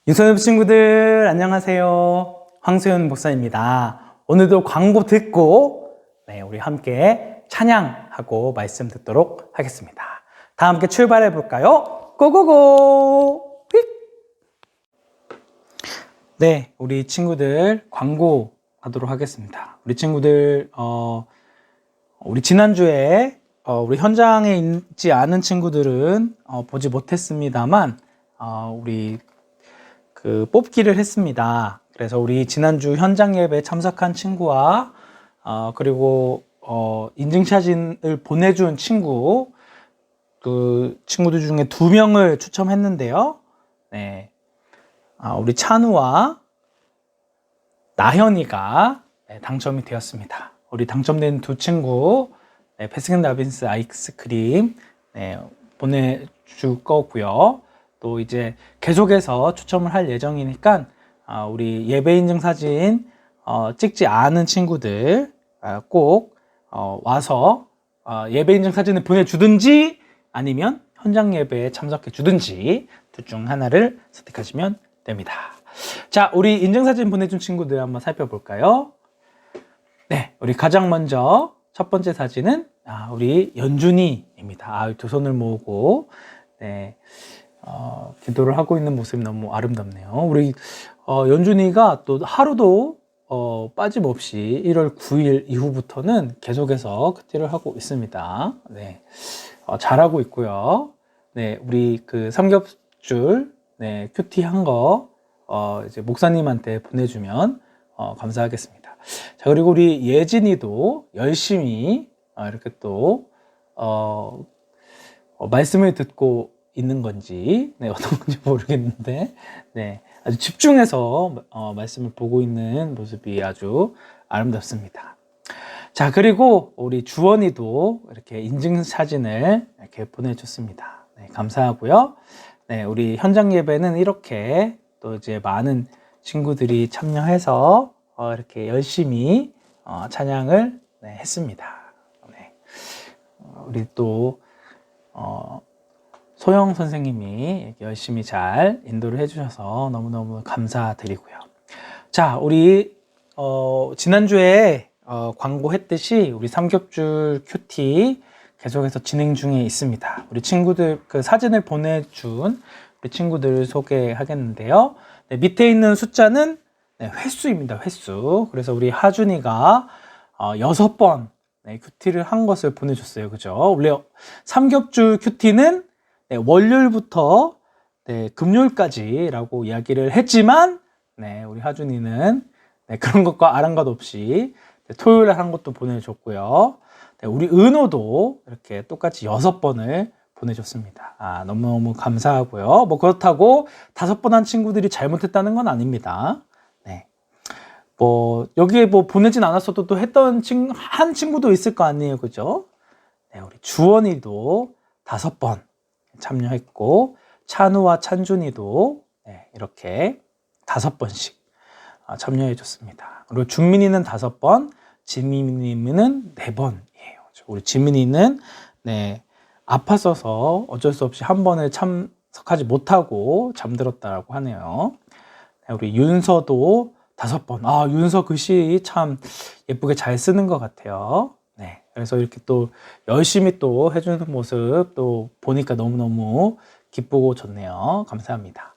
유소년 친구들 안녕하세요. 황소연 목사입니다. 오늘도 광고 듣고 우리 함께 찬양하고 말씀 듣도록 하겠습니다. 다 함께 출발해 볼까요? 고고고! 네, 우리 친구들 광고 하도록 하겠습니다. 우리 친구들 우리 지난주에 우리 현장에 있지 않은 친구들은 보지 못했습니다만 우리 뽑기를 했습니다. 그래서 우리 지난주 현장 예배에 참석한 친구와 그리고 인증사진을 보내준 친구, 그 친구들 중에 2명을 추첨했는데요. 네, 우리 찬우와 나현이가 당첨이 되었습니다. 우리 당첨된 2 친구 패스킨라빈스 아이스크림 보내줄 거고요. 또 이제 계속해서 추첨을 할 예정이니까 우리 예배 인증 사진 찍지 않은 친구들 꼭 와서 예배 인증 사진을 보내주든지 아니면 현장 예배에 참석해 주든지 둘 중 하나를 선택하시면 됩니다. 자, 우리 인증 사진 보내준 친구들 한번 살펴볼까요? 네, 우리 가장 먼저 첫 번째 사진은 우리 연준이입니다. 2 손을 모으고 기도를 하고 있는 모습이 너무 아름답네요. 우리 연준이가 또 하루도 빠짐없이 1월 9일 이후부터는 계속해서 큐티를 하고 있습니다. 네, 잘하고 있고요. 네, 우리 그 삼겹줄 큐티 한 거 이제 목사님한테 보내주면 감사하겠습니다. 자, 그리고 우리 예진이도 열심히 이렇게 또 말씀을 듣고 있는 건지 어떤 건지 모르겠는데 아주 집중해서 말씀을 보고 있는 모습이 아주 아름답습니다. 자, 그리고 우리 주원이도 이렇게 인증 사진을 이렇게 보내줬습니다. 감사하고요. 우리 현장 예배는 이렇게 또 이제 많은 친구들이 참여해서 이렇게 열심히 찬양을 했습니다. 우리 또 소영 선생님이 열심히 잘 인도를 해주셔서 너무너무 감사드리고요. 자, 우리 지난주에 광고했듯이 우리 삼겹줄 큐티 계속해서 진행 중에 있습니다. 우리 친구들 그 사진을 보내준 우리 친구들을 소개하겠는데요. 밑에 있는 숫자는 횟수입니다. 횟수. 그래서 우리 하준이가 6번 큐티를 한 것을 보내줬어요. 그죠? 원래 삼겹줄 큐티는 월요일부터 금요일까지라고 이야기를 했지만 우리 하준이는 그런 것과 아랑곳 없이 토요일에 한 것도 보내줬고요. 우리 은호도 이렇게 똑같이 6번을 보내줬습니다. 너무너무 감사하고요. 뭐 그렇다고 5번 한 친구들이 잘못했다는 건 아닙니다. 여기에 보내진 않았어도 또 했던 한 친구도 있을 거 아니에요. 그죠? 우리 주원이도 5번 참여했고, 찬우와 찬준이도 이렇게 5번씩 참여해 줬습니다. 그리고 준민이는 5번, 지민이는 4번이에요. 우리 지민이는 아팠어서 어쩔 수 없이 한 번을 참석하지 못하고 잠들었다고 하네요. 우리 윤서도 5번. 윤서 글씨 참 예쁘게 잘 쓰는 것 같아요. 그래서 이렇게 또 열심히 또 해주는 모습 또 보니까 너무너무 기쁘고 좋네요. 감사합니다.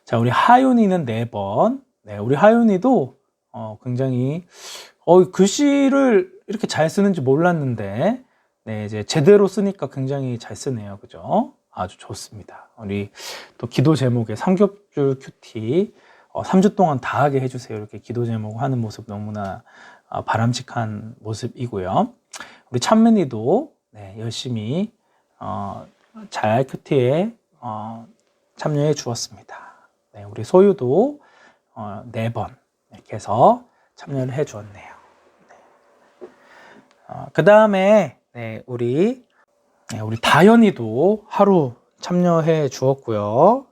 자, 우리 하윤이는 4번. 우리 하윤이도 굉장히 글씨를 이렇게 잘 쓰는지 몰랐는데 이제 제대로 쓰니까 굉장히 잘 쓰네요. 그죠? 아주 좋습니다. 우리 또 기도 제목에 삼겹줄 큐티 3주 동안 다 하게 해주세요. 이렇게 기도 제목 하는 모습 너무나 바람직한 모습이고요. 우리 찬민이도 열심히 잘 큐티에 참여해 주었습니다. 우리 소유도 4번 이렇게 해서 참여를 해 주었네요. 그 다음에 우리 다현이도 하루 참여해 주었고요.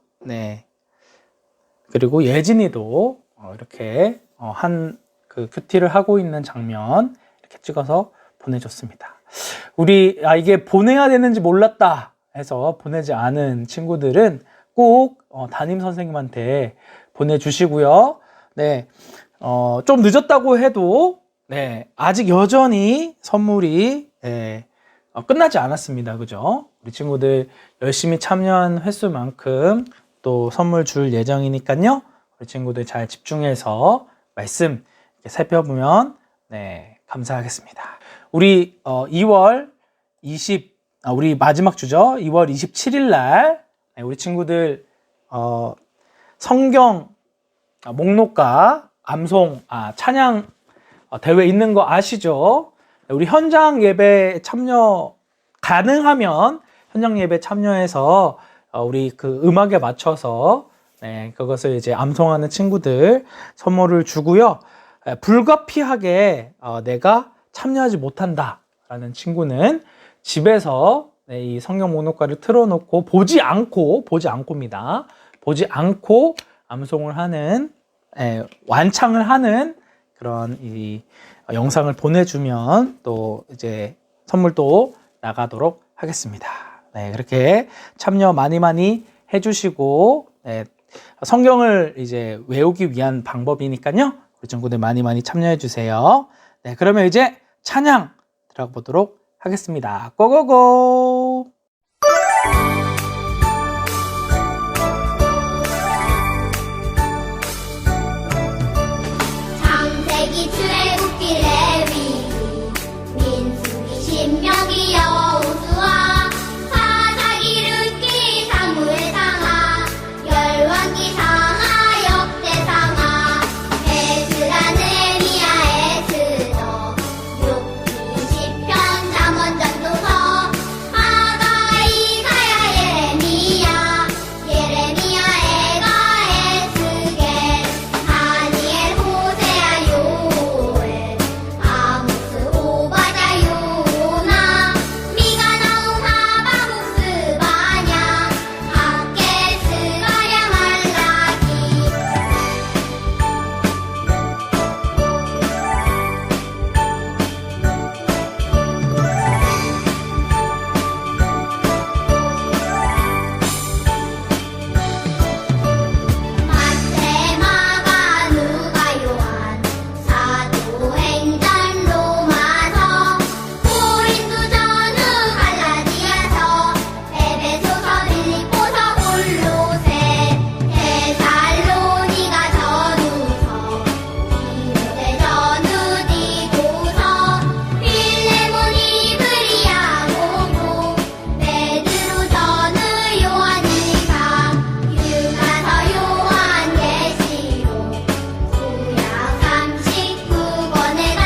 그리고 예진이도 이렇게 그 큐티를 하고 있는 장면 이렇게 찍어서 보내줬습니다. 이게 보내야 되는지 몰랐다 해서 보내지 않은 친구들은 꼭 담임 선생님한테 보내주시고요. 네, 좀 늦었다고 해도 네, 아직 여전히 선물이 끝나지 않았습니다. 그죠? 우리 친구들 열심히 참여한 횟수만큼 또 선물 줄 예정이니까요. 우리 친구들 잘 집중해서 말씀 이렇게 살펴보면 네, 감사하겠습니다. 우리 2월 20 우리 마지막 주죠. 2월 27일 날 우리 친구들 성경 목록과 암송 찬양 대회 있는 거 아시죠? 우리 현장 예배 참여 가능하면 현장 예배 참여해서 우리 그 음악에 맞춰서 그것을 이제 암송하는 친구들 선물을 주고요. 불가피하게 내가 참여하지 못한다라는 친구는 집에서 이 성경 목록가를 틀어놓고 보지 않고입니다. 보지 않고 암송을 하는 완창을 하는 그런 이 영상을 보내주면 또 이제 선물도 나가도록 하겠습니다. 네, 그렇게 참여 많이 해주시고 성경을 이제 외우기 위한 방법이니까요. 우리 친구들 많이 참여해 주세요. 네, 그러면 이제 찬양 들어보도록 하겠습니다. 고고고! 창세기 출애굽기 레위기 민수기 신명기 여호수아 사사기 룻기 사무엘 상하 열왕기 상하 역대 상하 에스라 느헤미야 에스더 욥기 시편 잠언 전도서 하가 이사야 예레미야 애가 에스겔 다니엘 호세아 요엘 아모스 오바댜 요나 미가 나움 하바국스 바냐 학개 스가랴 말라기 마태 마가 누가 요한 사도행전 로마서 고린도 전후 갈라디아서 에베소서 빌립보서 골로새 데살로니가 전후서 디모데 전후 디도서 필레몬 이브리야 고고 베드로 전후 요한일서 유가서 요한계시록 구약 39권에다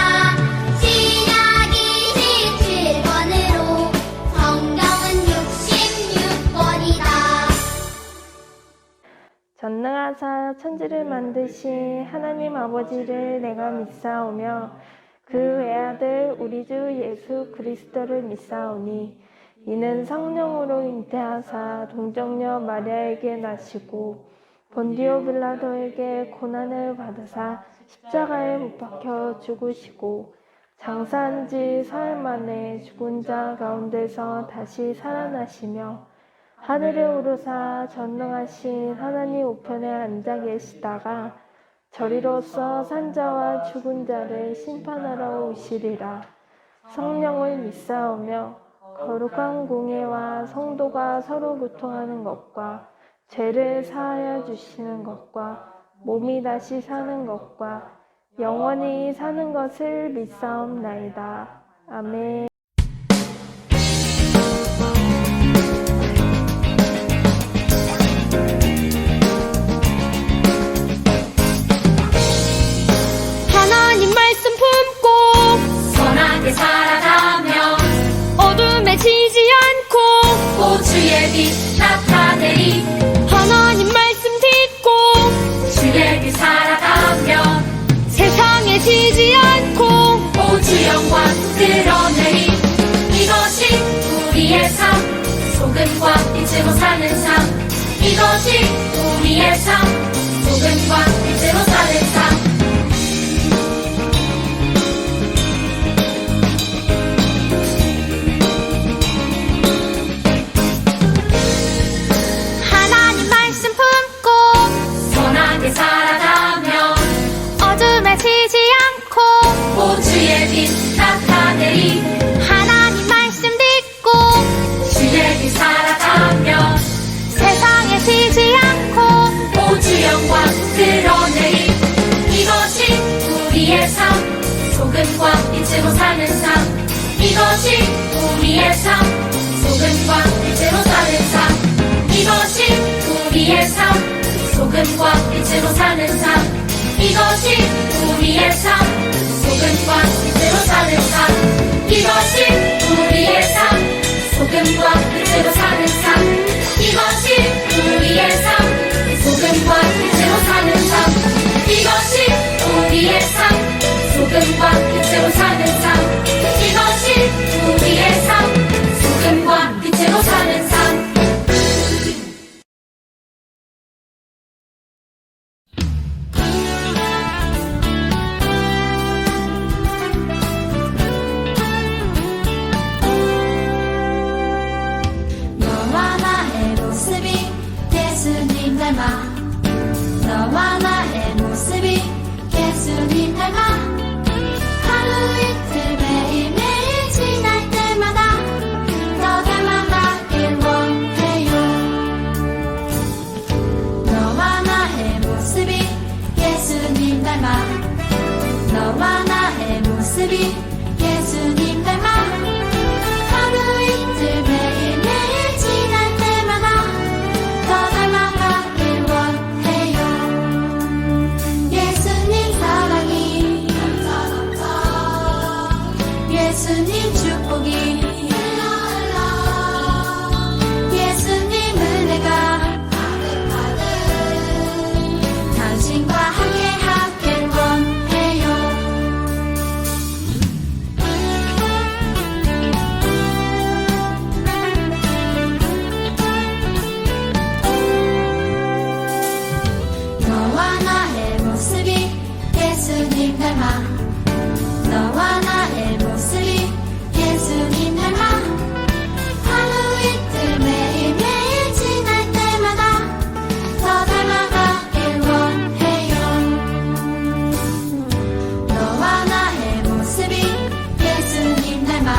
신약 27권으로 성경은 66권이다. 전능하사 천지를 만드신 하나님 아버지를 내가 믿사오며 그 외아들 우리 주 예수 그리스도를 믿사오니 이는 성령으로 잉태하사 동정녀 마리아에게 나시고 본디오 빌라도에게 고난을 받으사 십자가에 못 박혀 죽으시고 장사한 지 사흘 만에 죽은 자 가운데서 다시 살아나시며 하늘에 오르사 전능하신 하나님 우편에 앉아 계시다가 저리로서 산자와 죽은 자를 심판하러 오시리라. 성령을 믿사오며 거룩한 공예와 성도가 서로 교통하는 것과 죄를 사하여 주시는 것과 몸이 다시 사는 것과 영원히 사는 것을 믿사옵나이다. 아멘. 하나님 말씀 품고 선하게 살아가며 어둠에 지지 않고 주의 빛 나타내리 하나님 말씀 듣고 주의 빛 살아가며 세상에 지지 않고 주 영광 드러내리 이것이 우리의 삶 소금과 빛으로 사는 삶 이것이 우리의 삶 소금과 빛으로 사는 삶 하나님 말씀 품고 이것이 우리의 삶 소금과 빛으로 사는 삶 이것이 우리의 삶 소금과 빛으로 사는 삶 이것이 우리의 삶 소금과 빛으로 사는 삶 이것이 우리의 삶 소금과 빛으로 사는 삶 이것이 우리의 삶 소금과 빛으로 사는 삶 이것이 우리의 삶 소금과 빛으로 사는 삶 이것이 우리의 삶 소금과 빛으로 사는 삶 너와 나의 모습이 예수님 닮아 너와 나의 모습이 예수님 닮아 하루 이틀 매일매일 지날 때마다 더 닮아가길 원해요 너와 나의 모습이 예수님 닮아 너와 나의 모습이 예수님 닮아 하루 이틀 매일매일 지날 때마다 더 닮아가길 원해요 예수님 사랑이 예수님 축복이 예수님 은혜가 당신과 함께 하길 원해요 너와 나의 모습이 예수님 닮아 너와 나의 모습이 예수님 닮아 하루 이틀 매일매일 지날 때마다 더 닮아가길 원해요 너와 나의 모습이 예수님 닮아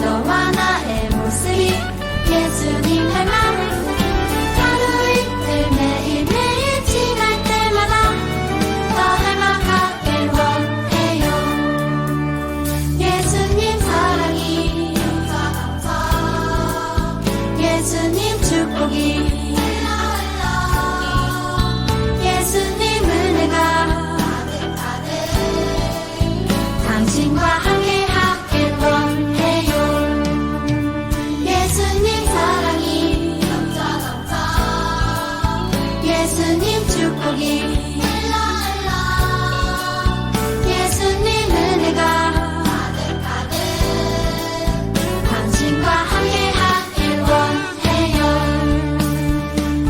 너와 나의 모습이 예수님 닮아 하루 이틀 매일매일 지날 때마다 더 닮아가길 원해요 예수님 사랑이 예수님 축복이 예수님 은혜가 당신과 함께 하길 원해요 예수님 사랑이 예수님 축복이 예수님 은혜가 당신과 함께 하길 원해요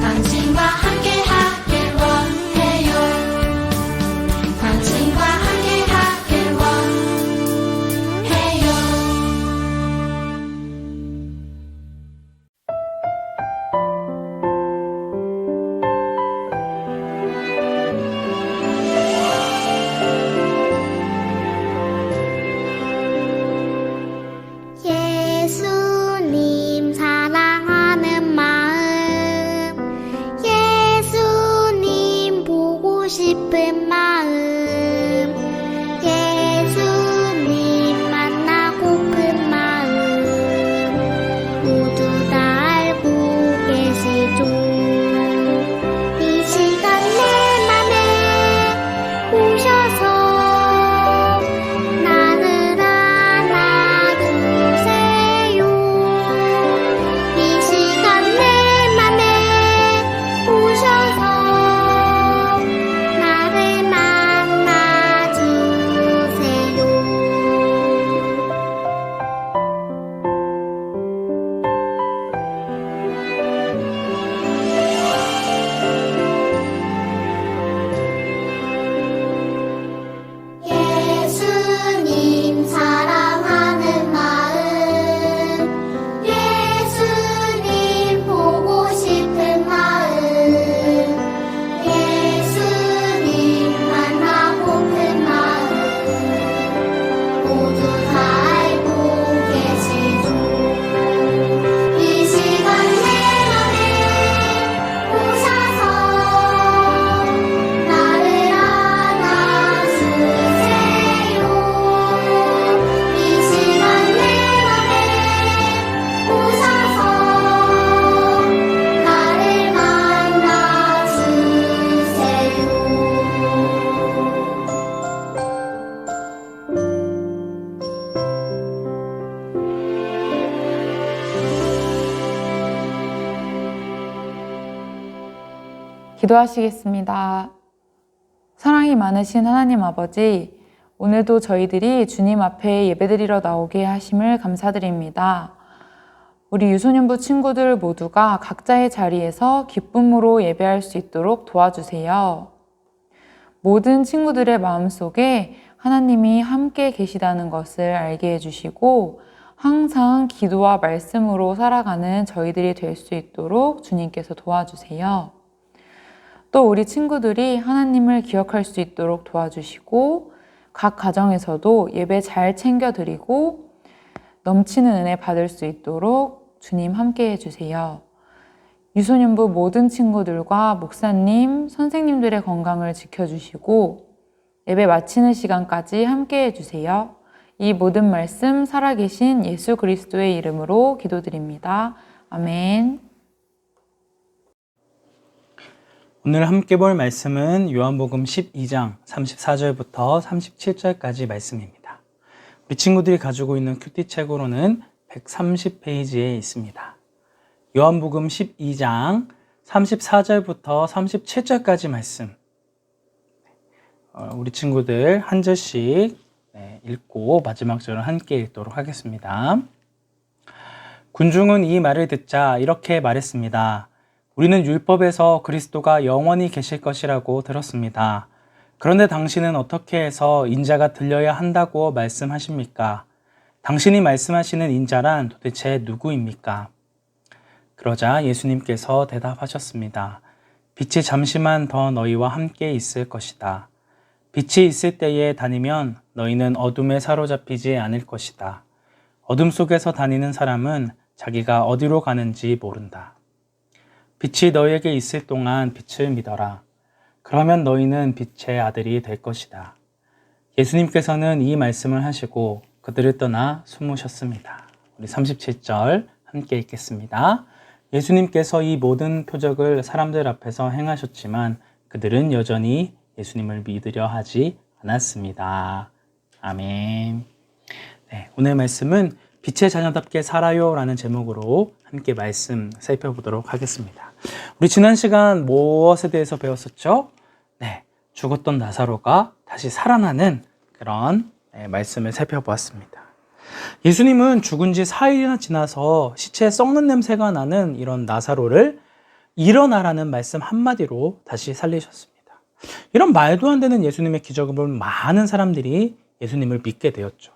당신과 함께 하길 원해요 당신과 함께 하길 원해요 예수님 사랑하는 마음 예수님 보고 싶은 마음 예수님 만나고픈 마음 모두 다 알고 계시죠 이 시간 내 맘에 오셔서 나를 안아주세요 이 시간 내 맘에 오셔서 나를 기도하시겠습니다. 사랑이 많으신 하나님 아버지, 오늘도 저희들이 주님 앞에 예배드리러 나오게 하심을 감사드립니다. 우리 유소년부 친구들 모두가 각자의 자리에서 기쁨으로 예배할 수 있도록 도와주세요. 모든 친구들의 마음속에 하나님이 함께 계시다는 것을 알게 해주시고 항상 기도와 말씀으로 살아가는 저희들이 될 수 있도록 주님께서 도와주세요. 또 우리 친구들이 하나님을 기억할 수 있도록 도와주시고 각 가정에서도 예배 잘 챙겨드리고 넘치는 은혜 받을 수 있도록 주님 함께 해주세요. 유소년부 모든 친구들과 목사님, 선생님들의 건강을 지켜주시고 예배 마치는 시간까지 함께 해주세요. 이 모든 말씀 살아계신 예수 그리스도의 이름으로 기도드립니다. 아멘. 오늘 함께 볼 말씀은 요한복음 12장 34절부터 37절까지 말씀입니다. 우리 친구들이 가지고 있는 큐티책으로는 130페이지에 있습니다. 요한복음 12장 34절부터 37절까지 말씀. 우리 친구들 한 절씩 읽고 마지막 절은 함께 읽도록 하겠습니다. 군중은 이 말을 듣자 이렇게 말했습니다. 우리는 율법에서 그리스도가 영원히 계실 것이라고 들었습니다. 그런데 당신은 어떻게 해서 인자가 들려야 한다고 말씀하십니까? 당신이 말씀하시는 인자란 도대체 누구입니까? 그러자 예수님께서 대답하셨습니다. 빛이 잠시만 더 너희와 함께 있을 것이다. 빛이 있을 때에 다니면 너희는 어둠에 사로잡히지 않을 것이다. 어둠 속에서 다니는 사람은 자기가 어디로 가는지 모른다. 빛이 너희에게 있을 동안 빛을 믿어라. 그러면 너희는 빛의 아들이 될 것이다. 예수님께서는 이 말씀을 하시고 그들을 떠나 숨으셨습니다. 우리 37절 함께 읽겠습니다. 예수님께서 이 모든 표적을 사람들 앞에서 행하셨지만 그들은 여전히 예수님을 믿으려 하지 않았습니다. 아멘. 네, 오늘 말씀은 빛의 자녀답게 살아요 라는 제목으로 함께 말씀 살펴보도록 하겠습니다. 우리 지난 시간 무엇에 대해서 배웠었죠? 네, 죽었던 나사로가 다시 살아나는 그런 말씀을 살펴보았습니다. 예수님은 죽은 지 4일이나 지나서 시체에 썩는 냄새가 나는 이런 나사로를 일어나라는 말씀 한마디로 다시 살리셨습니다. 이런 말도 안 되는 예수님의 기적을 본 많은 사람들이 예수님을 믿게 되었죠.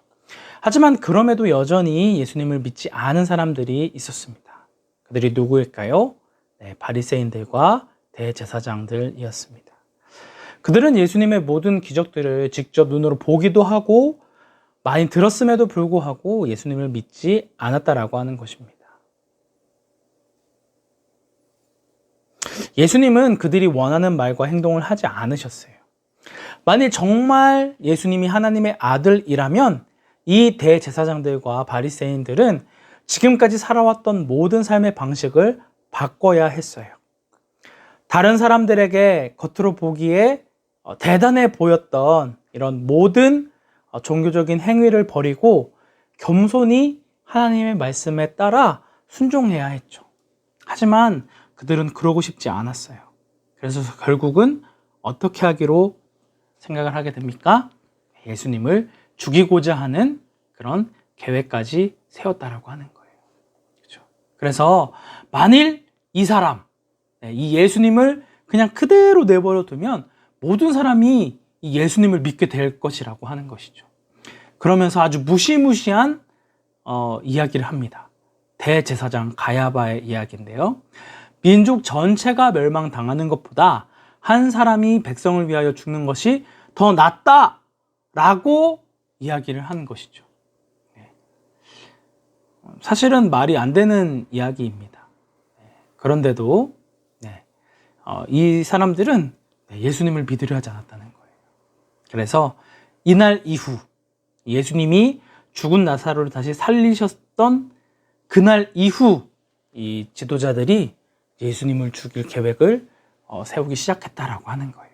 하지만 그럼에도 여전히 예수님을 믿지 않은 사람들이 있었습니다. 그들이 누구일까요? 네, 바리새인들과 대제사장들이었습니다. 그들은 예수님의 모든 기적들을 직접 눈으로 보기도 하고 많이 들었음에도 불구하고 예수님을 믿지 않았다라고 하는 것입니다. 예수님은 그들이 원하는 말과 행동을 하지 않으셨어요. 만일 정말 예수님이 하나님의 아들이라면 이 대제사장들과 바리새인들은 지금까지 살아왔던 모든 삶의 방식을 바꿔야 했어요. 다른 사람들에게 겉으로 보기에 대단해 보였던 이런 모든 종교적인 행위를 버리고 겸손히 하나님의 말씀에 따라 순종해야 했죠. 하지만 그들은 그러고 싶지 않았어요. 그래서 결국은 어떻게 하기로 생각을 하게 됩니까? 예수님을 죽이고자 하는 그런 계획까지 세웠다라고 하는 거예요. 그렇죠? 그래서 만일 이 사람, 이 예수님을 그냥 그대로 내버려 두면 모든 사람이 이 예수님을 믿게 될 것이라고 하는 것이죠. 그러면서 아주 무시무시한 이야기를 합니다. 대제사장 가야바의 이야기인데요. 민족 전체가 멸망당하는 것보다 한 사람이 백성을 위하여 죽는 것이 더 낫다라고 이야기를 하는 것이죠. 사실은 말이 안 되는 이야기입니다. 그런데도 이 사람들은 예수님을 믿으려 하지 않았다는 거예요. 그래서 이날 이후 예수님이 죽은 나사로를 다시 살리셨던 그날 이후 이 지도자들이 예수님을 죽일 계획을 세우기 시작했다라고 하는 거예요.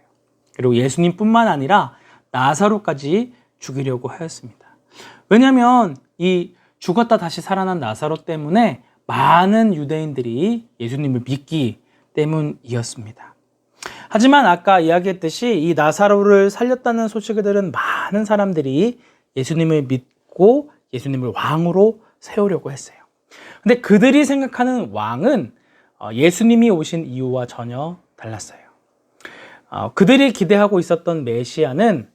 그리고 예수님뿐만 아니라 나사로까지 죽이려고 하였습니다. 왜냐하면 이 죽었다 다시 살아난 나사로 때문에 많은 유대인들이 예수님을 믿기 때문이었습니다. 하지만 아까 이야기했듯이 이 나사로를 살렸다는 소식을 들은 많은 사람들이 예수님을 믿고 예수님을 왕으로 세우려고 했어요. 근데 그들이 생각하는 왕은 예수님이 오신 이유와 전혀 달랐어요. 그들이 기대하고 있었던 메시아는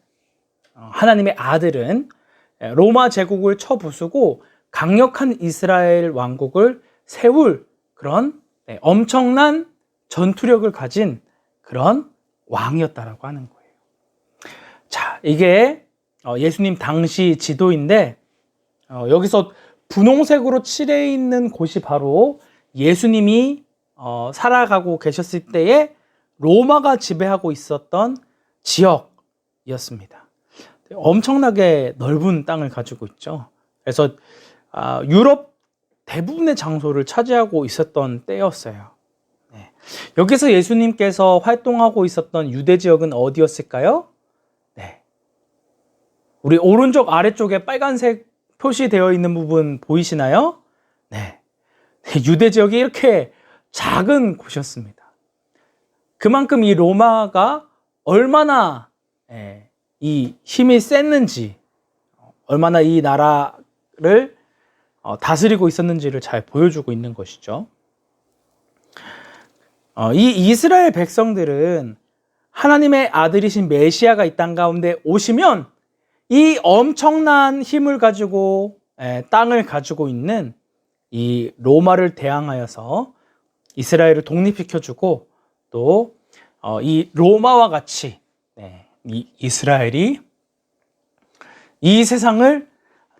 하나님의 아들은 로마 제국을 쳐부수고 강력한 이스라엘 왕국을 세울 그런 엄청난 전투력을 가진 그런 왕이었다라고 하는 거예요. 자, 이게 예수님 당시 지도인데 여기서 분홍색으로 칠해 있는 곳이 바로 예수님이 살아가고 계셨을 때에 로마가 지배하고 있었던 지역이었습니다. 엄청나게 넓은 땅을 가지고 있죠. 그래서 유럽 대부분의 장소를 차지하고 있었던 때였어요. 네. 여기서 예수님께서 활동하고 있었던 유대 지역은 어디였을까요? 네. 우리 오른쪽 아래쪽에 빨간색 표시되어 있는 부분 보이시나요? 네. 유대 지역이 이렇게 작은 곳이었습니다. 그만큼 이 로마가 얼마나 이 힘이 셌는지, 얼마나 이 나라를 다스리고 있었는지를 잘 보여주고 있는 것이죠. 이 이스라엘 백성들은 하나님의 아들이신 메시아가 이 땅 가운데 오시면 이 엄청난 힘을 가지고 땅을 가지고 있는 이 로마를 대항하여서 이스라엘을 독립시켜주고 또 이 로마와 같이 이 이스라엘이 이 세상을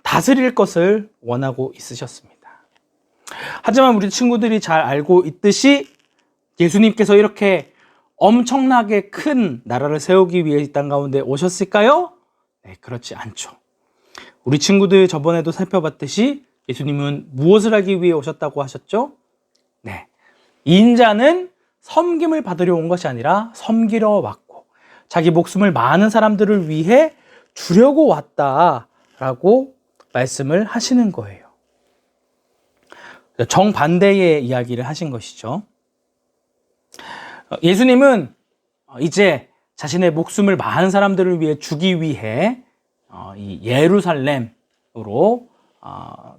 다스릴 것을 원하고 있으셨습니다. 하지만 우리 친구들이 잘 알고 있듯이 예수님께서 이렇게 엄청나게 큰 나라를 세우기 위해 이 땅 가운데 오셨을까요? 네, 그렇지 않죠. 우리 친구들 저번에도 살펴봤듯이 예수님은 무엇을 하기 위해 오셨다고 하셨죠? 네, 인자는 섬김을 받으려 온 것이 아니라 섬기러 왔고 자기 목숨을 많은 사람들을 위해 주려고 왔다라고 말씀을 하시는 거예요. 정반대의 이야기를 하신 것이죠. 예수님은 이제 자신의 목숨을 많은 사람들을 위해 주기 위해 이 예루살렘으로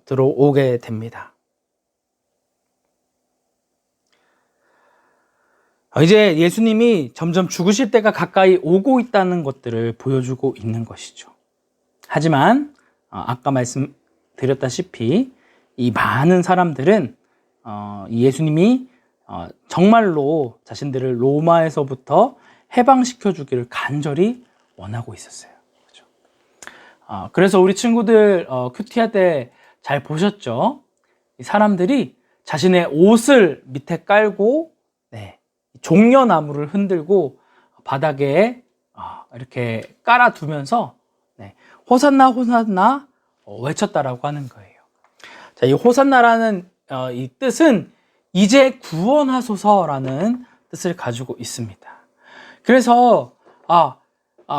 들어오게 됩니다. 이제 예수님이 점점 죽으실 때가 가까이 오고 있다는 것들을 보여주고 있는 것이죠. 하지만 아까 말씀드렸다시피 이 많은 사람들은 이 예수님이 정말로 자신들을 로마에서부터 해방시켜 주기를 간절히 원하고 있었어요. 그렇죠? 그래서 우리 친구들 큐티할 때 잘 보셨죠? 이 사람들이 자신의 옷을 밑에 깔고 종려나무를 흔들고 바닥에 이렇게 깔아두면서 호산나 호산나 외쳤다라고 하는 거예요. 자, 이 호산나라는 이 뜻은 이제 구원하소서라는 뜻을 가지고 있습니다. 그래서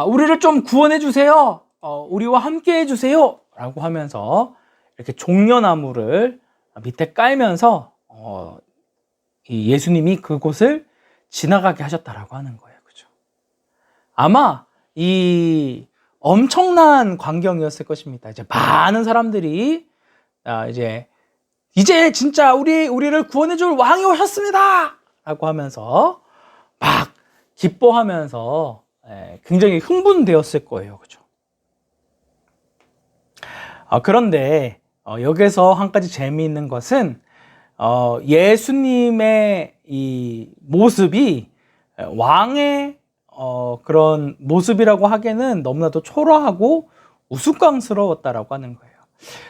우리를 좀 구원해 주세요. 우리와 함께 해 주세요. 라고 하면서 이렇게 종려나무를 밑에 깔면서 이 예수님이 그곳을 지나가게 하셨다라고 하는 거예요. 그죠? 아마 이 엄청난 광경이었을 것입니다. 이제 많은 사람들이 이제 진짜 우리를 구원해줄 왕이 오셨습니다! 라고 하면서 막 기뻐하면서 굉장히 흥분되었을 거예요. 그죠? 그런데 여기서 한 가지 재미있는 것은 예수님의 이 모습이 왕의 그런 모습이라고 하기에는 너무나도 초라하고 우스꽝스러웠다라고 하는 거예요.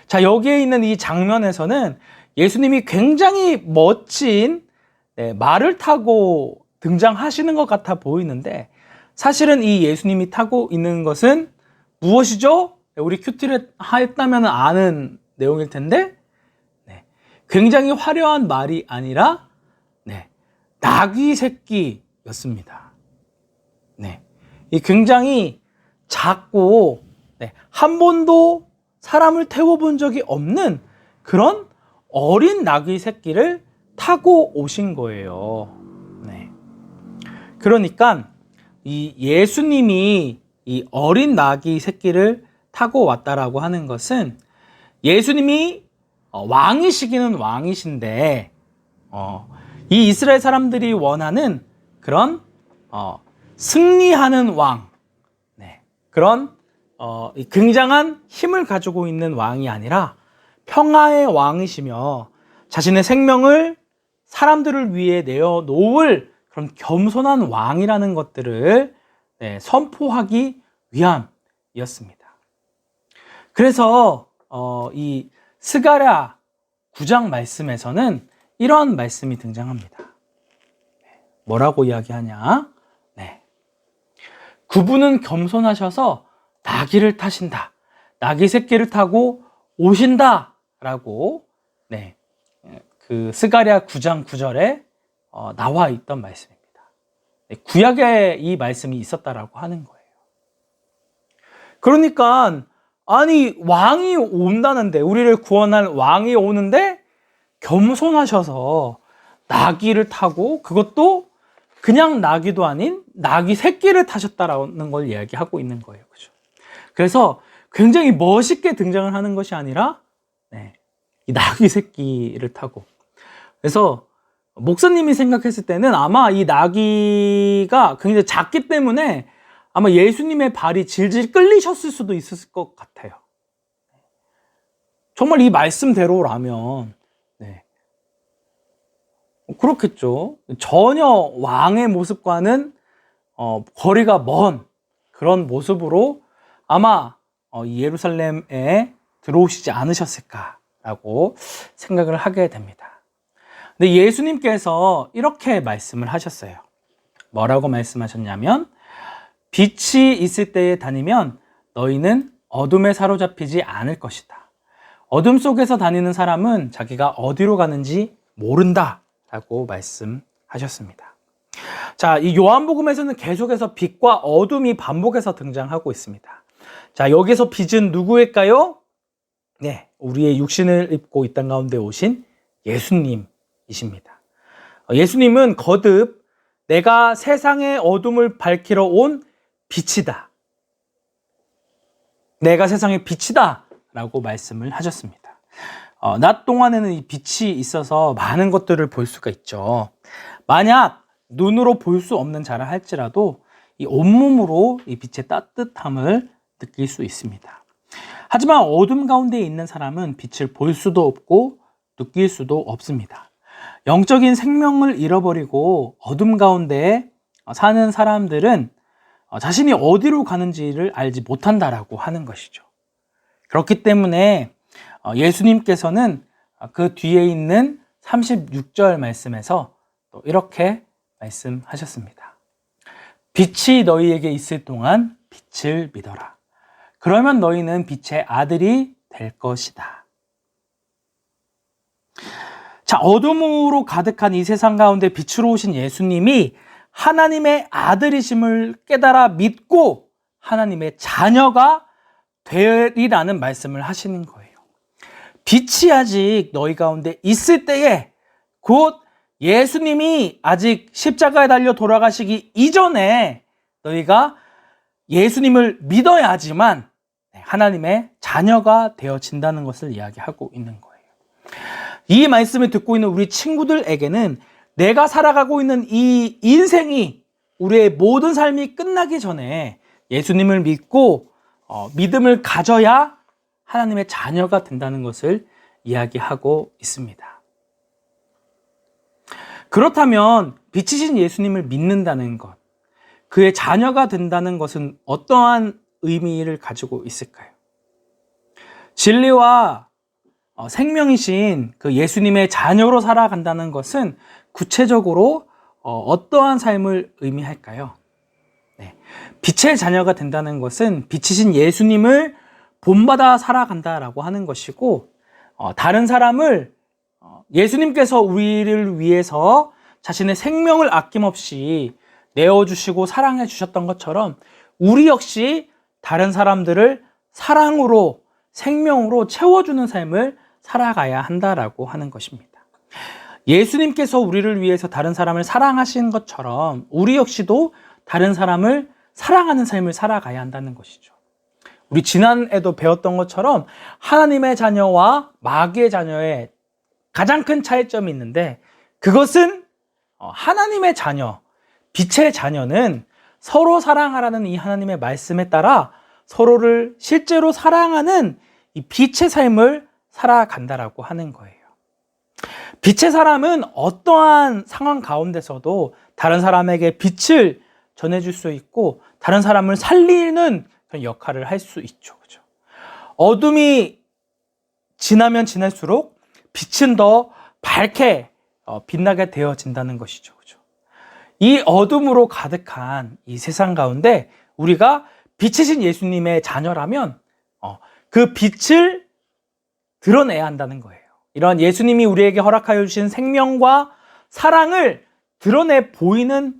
자, 여기에 있는 이 장면에서는 예수님이 굉장히 멋진 말을 타고 등장하시는 것 같아 보이는데 사실은 이 예수님이 타고 있는 것은 무엇이죠? 우리 큐티를 했다면 아는 내용일 텐데 굉장히 화려한 말이 아니라 나귀 새끼였습니다. 이 굉장히 작고 한 번도 사람을 태워본 적이 없는 그런 어린 나귀 새끼를 타고 오신 거예요. 그러니까 이 예수님이 이 어린 나귀 새끼를 타고 왔다라고 하는 것은 예수님이 왕이시기는 왕이신데 이 이스라엘 사람들이 원하는 그런 승리하는 왕, 그런 굉장한 힘을 가지고 있는 왕이 아니라 평화의 왕이시며 자신의 생명을 사람들을 위해 내어놓을 그런 겸손한 왕이라는 것들을 선포하기 위함이었습니다. 그래서 이 스가랴 9장 말씀에서는 이런 말씀이 등장합니다. 뭐라고 이야기하냐? 그분은 겸손하셔서 나귀를 타신다. 나귀 새끼를 타고 오신다. 라고 그 스가랴 9장 9절에 나와 있던 말씀입니다. 구약에 이 말씀이 있었다라고 하는 거예요. 그러니까 아니 왕이 온다는데, 우리를 구원할 왕이 오는데 겸손하셔서 나귀를 타고, 그것도 그냥 나귀도 아닌 나귀 새끼를 타셨다라는 걸 이야기하고 있는 거예요. 그죠? 그래서 굉장히 멋있게 등장을 하는 것이 아니라 이 나귀 새끼를 타고, 그래서 목사님이 생각했을 때는 아마 이 나귀가 굉장히 작기 때문에 아마 예수님의 발이 질질 끌리셨을 수도 있었을 것 같아요. 정말 이 말씀대로라면 그렇겠죠. 전혀 왕의 모습과는 거리가 먼 그런 모습으로 아마 예루살렘에 들어오시지 않으셨을까라고 생각을 하게 됩니다. 근데 예수님께서 이렇게 말씀을 하셨어요. 뭐라고 말씀하셨냐면, 빛이 있을 때에 다니면 너희는 어둠에 사로잡히지 않을 것이다. 어둠 속에서 다니는 사람은 자기가 어디로 가는지 모른다 라고 말씀하셨습니다. 자, 이 요한복음에서는 계속해서 빛과 어둠이 반복해서 등장하고 있습니다. 자, 여기서 빛은 누구일까요? 우리의 육신을 입고 이 땅 가운데 오신 예수님이십니다. 예수님은 거듭 내가 세상의 어둠을 밝히러 온 빛이다. 내가 세상의 빛이다 라고 말씀을 하셨습니다. 낮 동안에는 이 빛이 있어서 많은 것들을 볼 수가 있죠. 만약 눈으로 볼 수 없는 자라 할지라도 이 온몸으로 이 빛의 따뜻함을 느낄 수 있습니다. 하지만 어둠 가운데 있는 사람은 빛을 볼 수도 없고 느낄 수도 없습니다. 영적인 생명을 잃어버리고 어둠 가운데 사는 사람들은 자신이 어디로 가는지를 알지 못한다라고 하는 것이죠. 그렇기 때문에 예수님께서는 그 뒤에 있는 36절 말씀에서 또 이렇게 말씀하셨습니다. 빛이 너희에게 있을 동안 빛을 믿어라. 그러면 너희는 빛의 아들이 될 것이다. 자, 어둠으로 가득한 이 세상 가운데 빛으로 오신 예수님이 하나님의 아들이심을 깨달아 믿고 하나님의 자녀가 되리라는 말씀을 하시는 거예요. 빛이 아직 너희 가운데 있을 때에, 곧 예수님이 아직 십자가에 달려 돌아가시기 이전에 너희가 예수님을 믿어야지만 하나님의 자녀가 되어진다는 것을 이야기하고 있는 거예요. 이 말씀을 듣고 있는 우리 친구들에게는 내가 살아가고 있는 이 인생이, 우리의 모든 삶이 끝나기 전에 예수님을 믿고 믿음을 가져야 하나님의 자녀가 된다는 것을 이야기하고 있습니다. 그렇다면 빛이신 예수님을 믿는다는 것, 그의 자녀가 된다는 것은 어떠한 의미를 가지고 있을까요? 진리와 생명이신 그 예수님의 자녀로 살아간다는 것은 구체적으로 어떠한 삶을 의미할까요? 빛의 자녀가 된다는 것은 빛이신 예수님을 본받아 살아간다라고 하는 것이고, 다른 사람을 예수님께서 우리를 위해서 자신의 생명을 아낌없이 내어주시고 사랑해 주셨던 것처럼 우리 역시 다른 사람들을 사랑으로, 생명으로 채워주는 삶을 살아가야 한다라고 하는 것입니다. 예수님께서 우리를 위해서 다른 사람을 사랑하신 것처럼 우리 역시도 다른 사람을 사랑하는 삶을 살아가야 한다는 것이죠. 우리 지난해도 배웠던 것처럼 하나님의 자녀와 마귀의 자녀의 가장 큰 차이점이 있는데, 그것은 하나님의 자녀, 빛의 자녀는 서로 사랑하라는 이 하나님의 말씀에 따라 서로를 실제로 사랑하는 이 빛의 삶을 살아간다라고 하는 거예요. 빛의 사람은 어떠한 상황 가운데서도 다른 사람에게 빛을 전해줄 수 있고 다른 사람을 살리는 그런 역할을 할 수 있죠. 그죠? 어둠이 지나면 지날수록 빛은 더 밝게 빛나게 되어진다는 것이죠. 그죠? 이 어둠으로 가득한 이 세상 가운데 우리가 빛이신 예수님의 자녀라면 그 빛을 드러내야 한다는 거예요. 이런 예수님이 우리에게 허락하여 주신 생명과 사랑을 드러내 보이는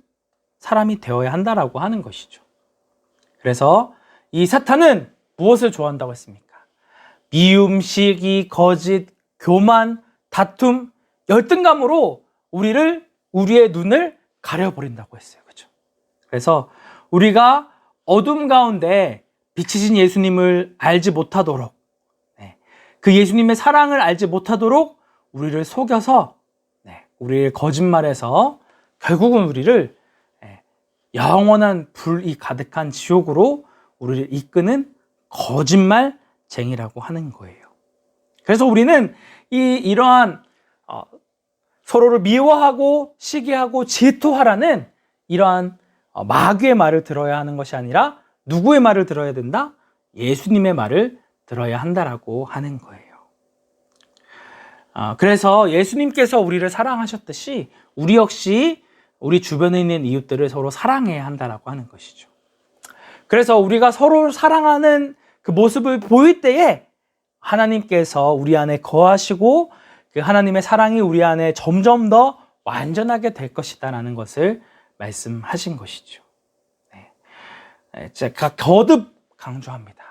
사람이 되어야 한다라고 하는 것이죠. 그래서 이 사탄은 무엇을 좋아한다고 했습니까? 미움, 시기, 거짓, 교만, 다툼, 열등감으로 우리의 눈을 가려버린다고 했어요. 그렇죠? 그래서 우리가 어둠 가운데 빛이신 예수님을 알지 못하도록, 그 예수님의 사랑을 알지 못하도록 우리를 속여서 우리의 거짓말에서 결국은 우리를 영원한 불이 가득한 지옥으로 우리를 이끄는 거짓말쟁이라고 하는 거예요. 그래서 우리는 이러한 서로를 미워하고 시기하고 질투하라는 이러한 마귀의 말을 들어야 하는 것이 아니라 누구의 말을 들어야 된다? 예수님의 말을 들어야 한다라고 하는 거예요. 그래서 예수님께서 우리를 사랑하셨듯이 우리 역시 우리 주변에 있는 이웃들을 서로 사랑해야 한다라고 하는 것이죠. 그래서 우리가 서로를 사랑하는 그 모습을 보일 때에 하나님께서 우리 안에 거하시고 그 하나님의 사랑이 우리 안에 점점 더 완전하게 될 것이다라는 것을 말씀하신 것이죠. 제가 거듭 강조합니다.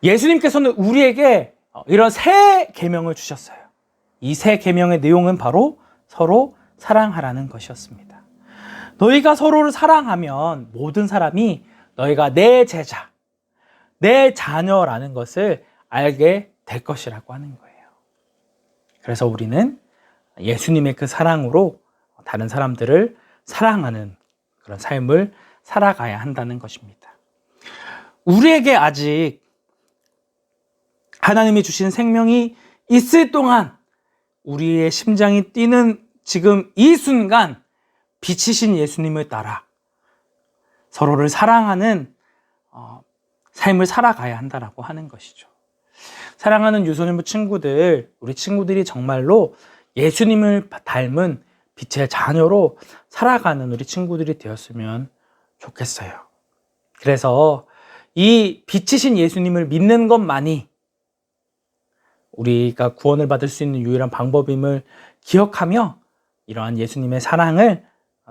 예수님께서는 우리에게 이런 새 계명을 주셨어요. 이 새 계명의 내용은 바로 서로 사랑하라는 것이었습니다. 너희가 서로를 사랑하면 모든 사람이 너희가 내 제자, 내 자녀라는 것을 알게 될 것이라고 하는 거예요. 그래서 우리는 예수님의 그 사랑으로 다른 사람들을 사랑하는 그런 삶을 살아가야 한다는 것입니다. 우리에게 아직 하나님이 주신 생명이 있을 동안 우리의 심장이 뛰는 지금 이 순간 빛이신 예수님을 따라 서로를 사랑하는 삶을 살아가야 한다라고 하는 것이죠. 사랑하는 유소년부 친구들, 우리 친구들이 정말로 예수님을 닮은 빛의 자녀로 살아가는 우리 친구들이 되었으면 좋겠어요. 그래서 이 빛이신 예수님을 믿는 것만이 우리가 구원을 받을 수 있는 유일한 방법임을 기억하며 이러한 예수님의 사랑을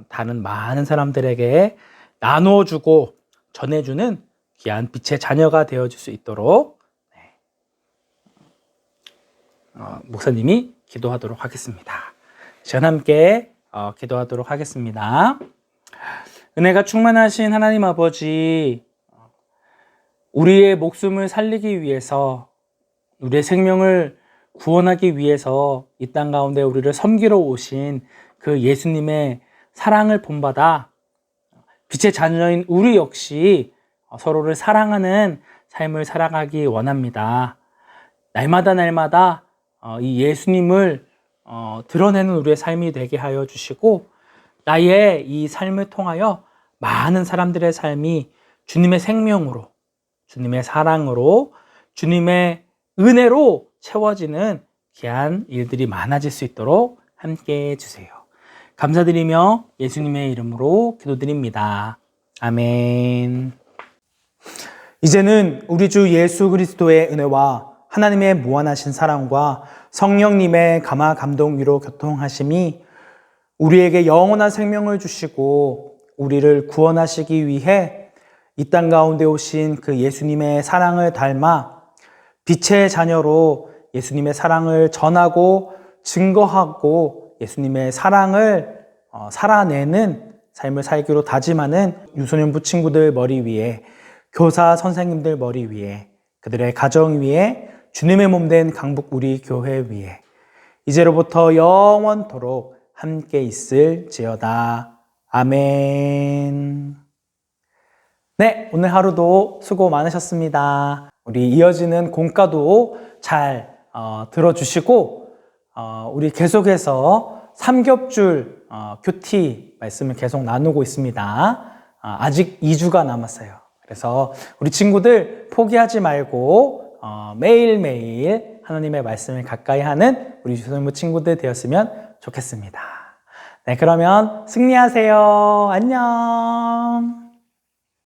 다른 많은 사람들에게 나누어주고 전해주는 귀한 빛의 자녀가 되어줄 수 있도록 목사님이 기도하도록 하겠습니다. 시간 함께 기도하도록 하겠습니다. 은혜가 충만하신 하나님 아버지, 우리의 목숨을 살리기 위해서, 우리의 생명을 구원하기 위해서 이 땅 가운데 우리를 섬기러 오신 그 예수님의 사랑을 본받아 빛의 자녀인 우리 역시 서로를 사랑하는 삶을 살아가기 원합니다. 날마다 이 예수님을 드러내는 우리의 삶이 되게 하여 주시고, 나의 이 삶을 통하여 많은 사람들의 삶이 주님의 생명으로, 주님의 사랑으로, 주님의 은혜로 채워지는 귀한 일들이 많아질 수 있도록 함께 해주세요. 감사드리며 예수님의 이름으로 기도드립니다. 아멘. 이제는 우리 주 예수 그리스도의 은혜와 하나님의 무한하신 사랑과 성령님의 감화 감동 위로 교통하심이 우리에게 영원한 생명을 주시고 우리를 구원하시기 위해 이 땅 가운데 오신 그 예수님의 사랑을 닮아 빛의 자녀로 예수님의 사랑을 전하고 증거하고 예수님의 사랑을 살아내는 삶을 살기로 다짐하는 유소년부 친구들 머리 위에, 교사 선생님들 머리 위에, 그들의 가정 위에, 주님의 몸 된 강북 우리 교회 위에 이제로부터 영원토록 함께 있을지어다. 아멘. 네, 오늘 하루도 수고 많으셨습니다. 우리 이어지는 공과도 잘 들어주시고 우리 계속해서 삼겹줄 큐티 말씀을 계속 나누고 있습니다. 아직 2주가 남았어요. 그래서 우리 친구들 포기하지 말고 매일매일 하나님의 말씀을 가까이 하는 우리 유소년부 친구들 되었으면 좋겠습니다. 네, 그러면 승리하세요. 안녕.